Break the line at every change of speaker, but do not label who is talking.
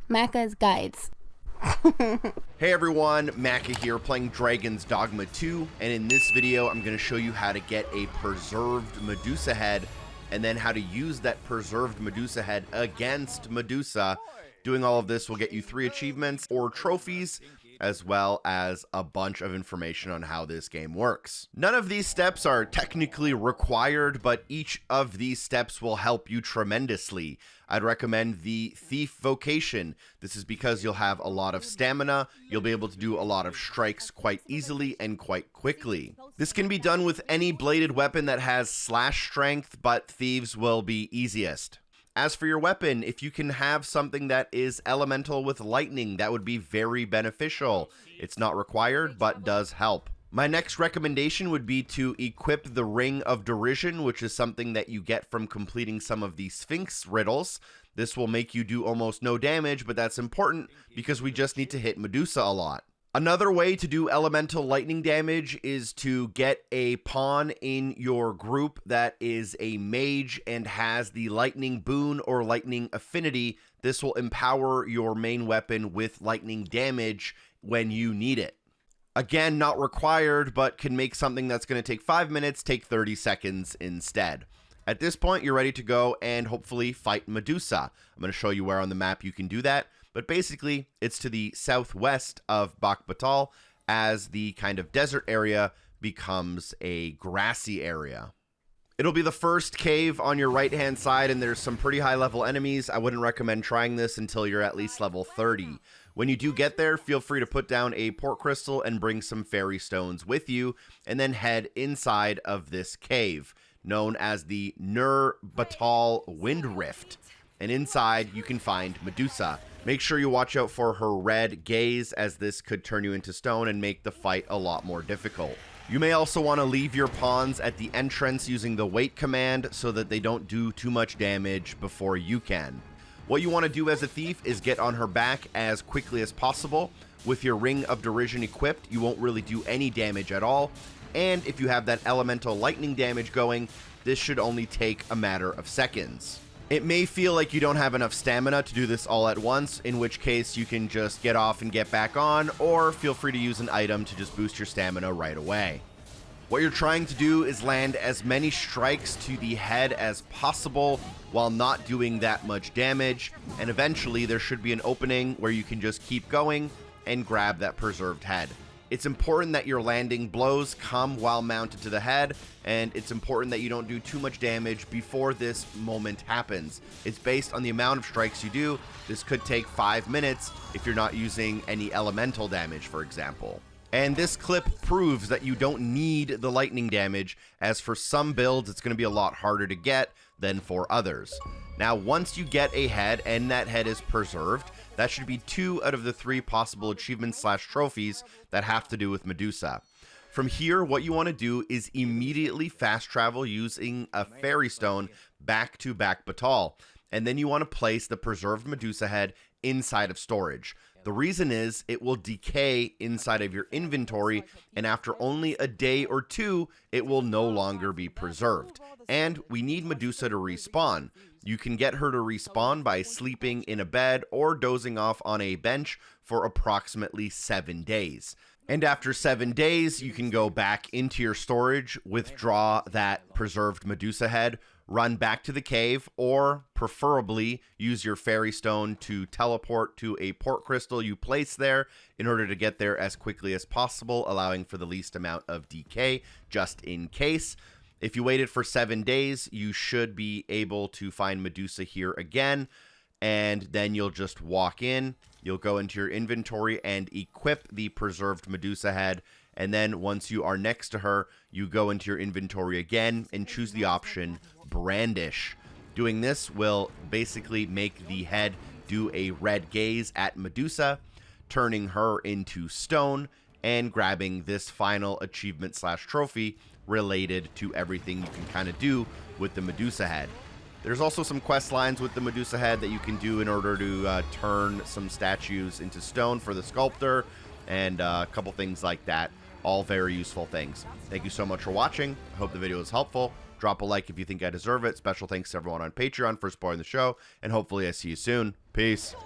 Macca's Guides.
Hey everyone, Macca here playing Dragon's Dogma 2, and in this video I'm going to show you how to get a Perserved Medusa head and then how to use that Perserved Medusa head against Medusa. Doing all of this will get you 3 achievements or trophies, as well as a bunch of information on how this game works. None of these steps are technically required, but each of these steps will help you tremendously. I'd recommend the Thief vocation. This is because you'll have a lot of stamina, you'll be able to do a lot of strikes quite easily and quite quickly. This can be done with any bladed weapon that has slash strength, but thieves will be easiest. As for your weapon, if you can have something that is elemental with lightning, that would be very beneficial. It's not required, but does help. My next recommendation would be to equip the Ring of Derision, which is something that you get from completing some of the Sphinx riddles. This will make you do almost no damage, but that's important because we just need to hit Medusa a lot. Another way to do elemental lightning damage is to get a pawn in your group that is a mage and has the lightning boon or lightning affinity. This will empower your main weapon with lightning damage when you need it. Again, not required, but can make something that's going to take 5 minutes take 30 seconds instead. At this point, you're ready to go and hopefully fight Medusa. I'm going to show you where on the map you can do that. But basically, it's to the southwest of Bakbatal as the kind of desert area becomes a grassy area. It'll be the first cave on your right-hand side, and there's some pretty high-level enemies. I wouldn't recommend trying this until you're at least level 30. When you do get there, feel free to put down a port crystal and bring some fairy stones with you, and then head inside of this cave, known as the Batal Wind Rift. And inside, you can find Medusa. Make sure you watch out for her red gaze, as this could turn you into stone and make the fight a lot more difficult. You may also want to leave your pawns at the entrance using the wait command so that they don't do too much damage before you can. What you want to do as a thief is get on her back as quickly as possible. With your Ring of Derision equipped, you won't really do any damage at all. And if you have that elemental lightning damage going, this should only take a matter of seconds. It may feel like you don't have enough stamina to do this all at once, in which case you can just get off and get back on, or feel free to use an item to just boost your stamina right away. What you're trying to do is land as many strikes to the head as possible while not doing that much damage, and eventually there should be an opening where you can just keep going and grab that preserved head. It's important that your landing blows come while mounted to the head, and it's important that you don't do too much damage before this moment happens. It's based on the amount of strikes you do. This could take 5 minutes if you're not using any elemental damage, for example. And this clip proves that you don't need the lightning damage, as for some builds it's going to be a lot harder to get than for others. Now, once you get a head and that head is preserved, that should be 2 out of the 3 possible achievements / trophies that have to do with Medusa. From here, what you want to do is immediately fast travel using a fairy stone back to Bakbatal, and then you want to place the Preserved Medusa head inside of storage. The reason is it will decay inside of your inventory, and after only a day or 2, it will no longer be preserved. And we need Medusa to respawn. You can get her to respawn by sleeping in a bed or dozing off on a bench for approximately 7 days. And after 7 days, you can go back into your storage, withdraw that Preserved Medusa head, run back to the cave, or preferably use your fairy stone to teleport to a port crystal you place there in order to get there as quickly as possible, allowing for the least amount of decay just in case. If you waited for 7 days, you should be able to find Medusa here again, and then you'll just walk in, you'll go into your inventory and equip the Preserved Medusa head, and then once you are next to her, you go into your inventory again and choose the option Brandish. Doing this will basically make the head do a red gaze at Medusa, turning her into stone, and grabbing this final achievement / trophy related to everything you can kind of do with the Medusa head. There's also some quest lines with the Medusa head that you can do in order to turn some statues into stone for the sculptor, and a couple things like that. All very useful things. Thank you so much for watching. I hope the video was helpful. Drop a like if you think I deserve it. Special thanks to everyone on Patreon for supporting the show, and hopefully I see you soon. Peace.